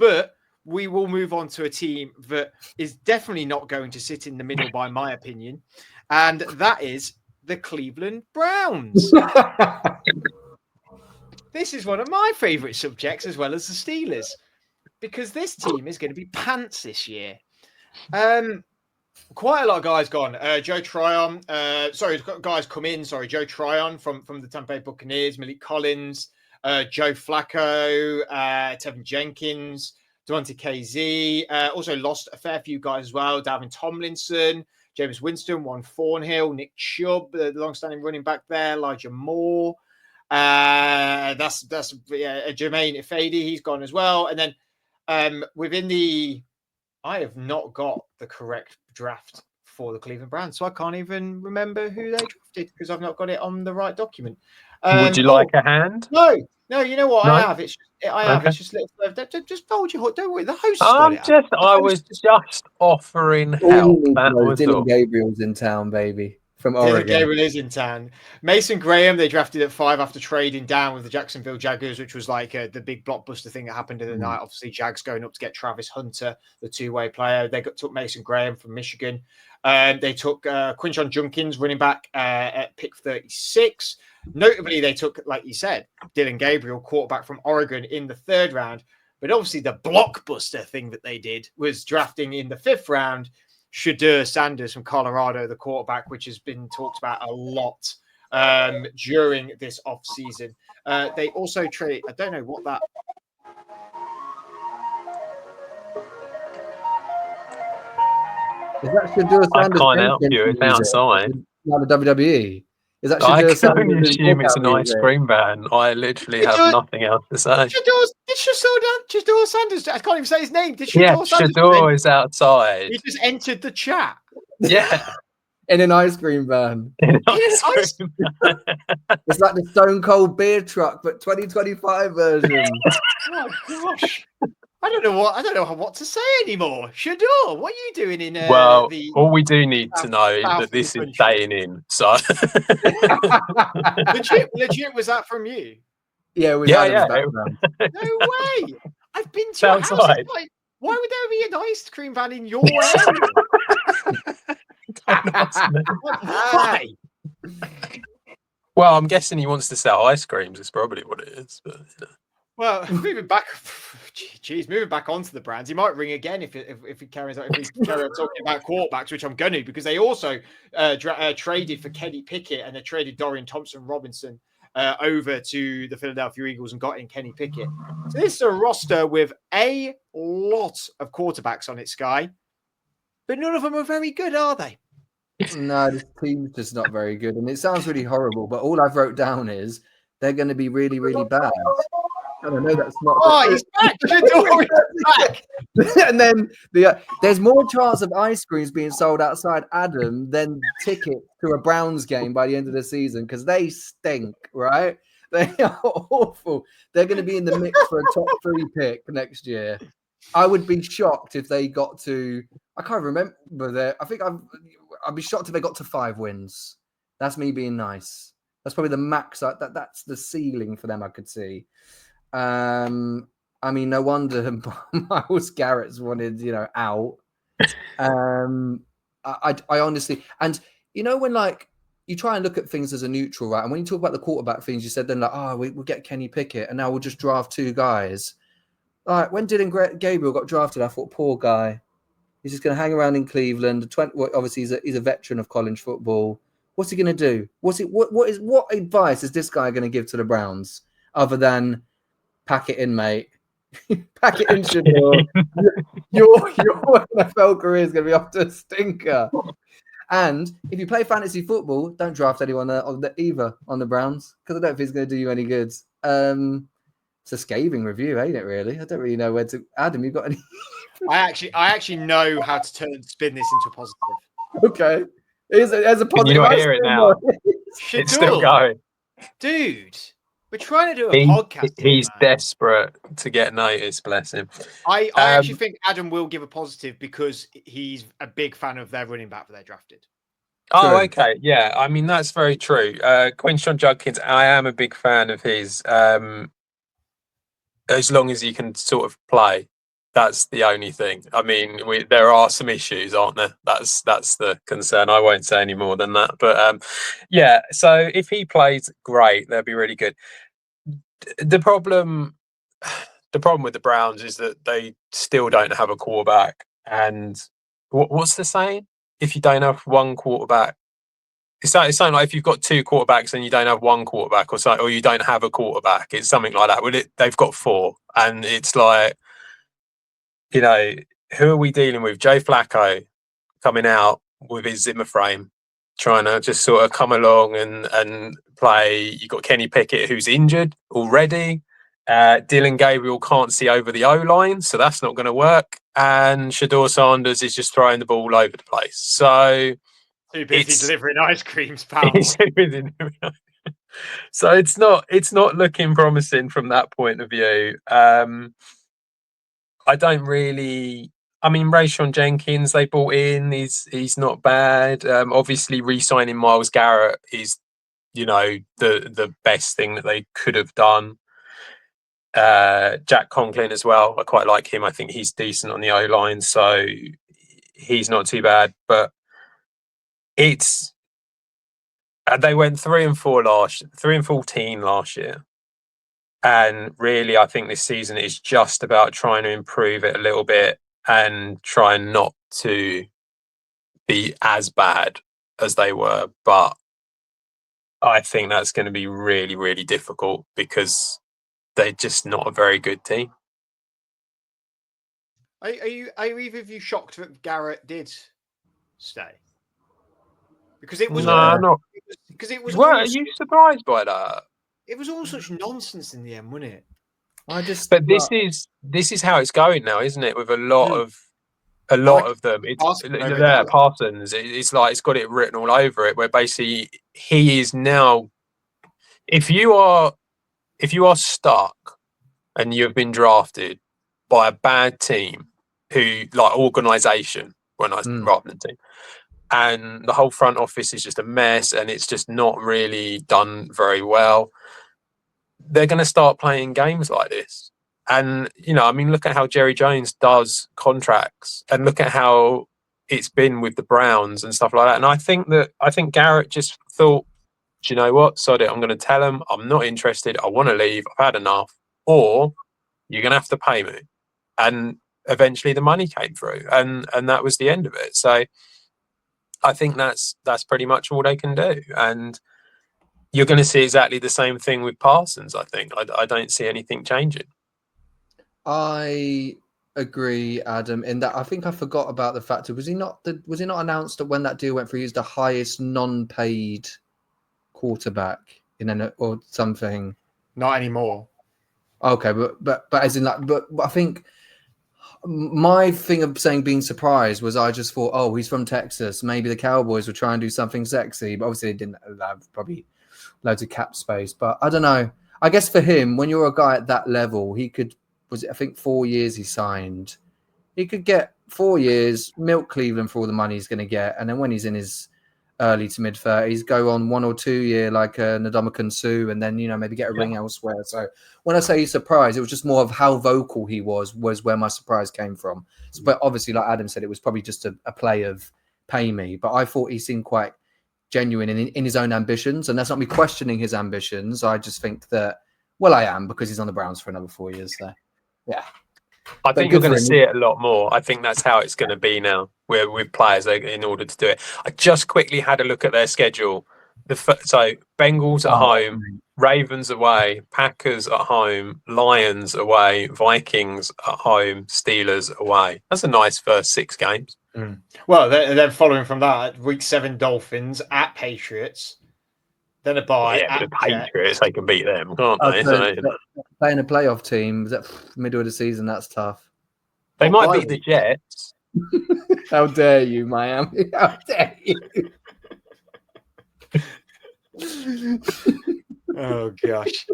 But we will move on to a team that is definitely not going to sit in the middle, by my opinion, and that is the Cleveland Browns. This is one of my favourite subjects, as well as the Steelers, because this team is going to be pants this year. Quite a lot of guys gone. Joe Tryon, guys come in. Joe Tryon from the Tampa Bay Buccaneers, Malik Collins, Joe Flacco, Tevin Jenkins, Devontae KZ. Also lost a fair few guys as well. Dalvin Tomlinson, Jameis Winston, Juan Thornhill, Nick Chubb, the long-standing running back there, Elijah Moore. That's Jermaine Ifedi, he's gone as well. And then I have not got the correct draft for the Cleveland Browns, so I can't even remember who they drafted because I've not got it on the right document. Would you like a hand? No. You know what? No? I have. It's just just fold your. Don't worry. The host got it. I was just offering help. Dylan Gabriel's in town, baby. From Oregon. Gabriel is in town. Mason Graham, they drafted at 5 after trading down with the Jacksonville Jaguars, which was like the big blockbuster thing that happened in the night. Obviously, Jags going up to get Travis Hunter, the two-way player. They took Mason Graham from Michigan. They took Quinshon Judkins, running back, at pick 36. Notably, they took, like you said, Dylan Gabriel, quarterback from Oregon, in the 3rd round. But obviously, the blockbuster thing that they did was drafting in the 5th round Shedeur Sanders from Colorado, the quarterback, which has been talked about a lot during this offseason. They also trade, I don't know what that. Is that Shedeur Sanders? I can't help you, it's outside. Not the WWE. Is that I Shedeur can Sanders? only assume it's an ice cream van. I literally have nothing else to say. Shedeur Sanders, I can't even say his name. Shedeur is outside. He just entered the chat. Yeah. In an ice cream van. It's like the Stone Cold beer truck, but 2025 version. Oh gosh. I don't know what to say anymore. Shedeur, what are you doing in all we do need to know is that this is staying in. So legit, was that from you? Yeah, it was background. No way. I've been to a house. Like, why would there be an ice cream van in your area? Why? Well, I'm guessing he wants to sell ice creams. It's probably what it is. But, Well, moving back onto the Browns, he might ring again if he carries on. If we carry on talking about quarterbacks, which I'm going to, because they also traded for Kenny Pickett, and they traded Dorian Thompson-Robinson over to the Philadelphia Eagles and got in Kenny Pickett. So this is a roster with a lot of quarterbacks on it, Sky, but none of them are very good, are they? No, this team's just not very good, and it sounds really horrible. But all I've wrote down is they're going to be really, really bad. I don't know, that's not. Oh, he's back! Back. And then there's more chance of ice creams being sold outside Adam than tickets to a Browns game by the end of the season, because they stink, right? They are awful. They're going to be in the mix for a top 3 pick next year. I would be shocked if they got to. I can't remember. I'd be shocked if they got to 5 wins. That's me being nice. That's probably the max. That's the ceiling for them, I could see. I mean, no wonder Myles Garrett's wanted, out. I honestly, and when you try and look at things as a neutral, right? And when you talk about the quarterback things, you said then we'll get Kenny Pickett, and now we'll just draft 2 guys. Like when Dylan Gabriel got drafted, I thought, poor guy, he's just going to hang around in Cleveland. Obviously, he's a veteran of college football. What's he going to do? What advice is this guy going to give to the Browns other than pack it in, mate? Pack it in, Shedeur. Your NFL career is going to be off to a stinker. And if you play fantasy football, don't draft anyone either on the Browns, because I don't think it's going to do you any good. It's a scathing review, ain't it? Really, I don't really know where to. Adam, you got any? I actually know how to spin this into a positive. Okay, there's a positive. Can you not hear it now? It's still going, dude. We're trying to do a podcast. He's desperate to get noticed, bless him. I actually think Adam will give a positive because he's a big fan of their running back that they drafted. Oh, okay. Yeah, I mean, that's very true. Quinshon Judkins, I am a big fan of his, as long as he can sort of play. That's the only thing. I mean, there are some issues, aren't there? That's the concern. I won't say any more than that. But yeah. So if he plays, great. That'd be really good. The problem with the Browns is that they still don't have a quarterback. And what's the saying? If you don't have one quarterback, it's something like if you've got two quarterbacks and you don't have one quarterback, or something, or you don't have a quarterback. It's something like that. Well, they've got four, and it's like, you know, who are we dealing with? Joe Flacco coming out with his Zimmer frame, trying to just sort of come along and play. You've got Kenny Pickett, who's injured already. Dylan Gabriel can't see over the O-line, so that's not going to work. And Shador Sanders is just throwing the ball over the place. So too busy delivering ice creams, pal. So it's not looking promising from that point of view. I don't really. I mean, Rayshon Jenkins they brought in. He's not bad. Obviously, re-signing Myles Garrett is, the best thing that they could have done. Jack Conklin as well. I quite like him. I think he's decent on the O-line, so he's not too bad. But it's they went 3-14 last year. And really, I think this season is just about trying to improve it a little bit and trying not to be as bad as they were. But I think that's going to be really, really difficult because they're just not a very good team. Are either of you shocked that Garrett did stay? Because it was not. Because it was. Are you surprised by that? It was all such nonsense in the end, wasn't it? But this is how it's going now, isn't it? With a lot of them. It's Parsons. It's like it's got it written all over it. Where basically he is now. If you are stuck and you have been drafted by a bad team, who like organisation, rather than team, and the whole front office is just a mess, and it's just not really done very well. They're going to start playing games like this. And, look at how Jerry Jones does contracts and look at how it's been with the Browns and stuff like that. And I think Garrett just thought, do you know what? Sod it. I'm going to tell them I'm not interested. I want to leave. I've had enough. Or you're going to have to pay me. And eventually the money came through and that was the end of it. So I think that's pretty much all they can do. And you're going to see exactly the same thing with Parsons, I think. I don't see anything changing. I agree, Adam, in that I think I forgot about the fact that was he not announced that when that deal went through, he was the highest non-paid quarterback or something? Not anymore. Okay, but as in that, but I think my thing of saying being surprised was I just thought, oh, he's from Texas. Maybe the Cowboys will try and do something sexy, but obviously they didn't have probably loads of cap space. But I don't know. I guess for him, when you're a guy at that level, he could, I think 4 years he signed. He could get 4 years, milk Cleveland for all the money he's going to get. And then when he's in his early to mid 30s, go on 1 or 2 year like Ndamukong Suh, and then, maybe get a ring elsewhere. So when I say he's surprised, it was just more of how vocal he was where my surprise came from. So, but obviously, like Adam said, it was probably just a play of pay me. But I thought he seemed quite genuine in his own ambitions, and that's not me questioning his ambitions. I just think that, well, I am, because he's on the Browns for another 4 years. So, yeah. I think you're going to see it a lot more. I think that's how it's going to be now with players in order to do it. I just quickly had a look at their schedule. So Bengals at home, Ravens away, Packers at home, Lions away, Vikings at home, Steelers away. That's a nice first 6 games. Well, then following from that, week 7 Dolphins at Patriots. Then a bye. Yeah, but the Patriots, they can beat them, can't they? Playing a playoff team, middle of the season, that's tough. They might beat the Jets. How dare you, Miami? How dare you? Oh, gosh.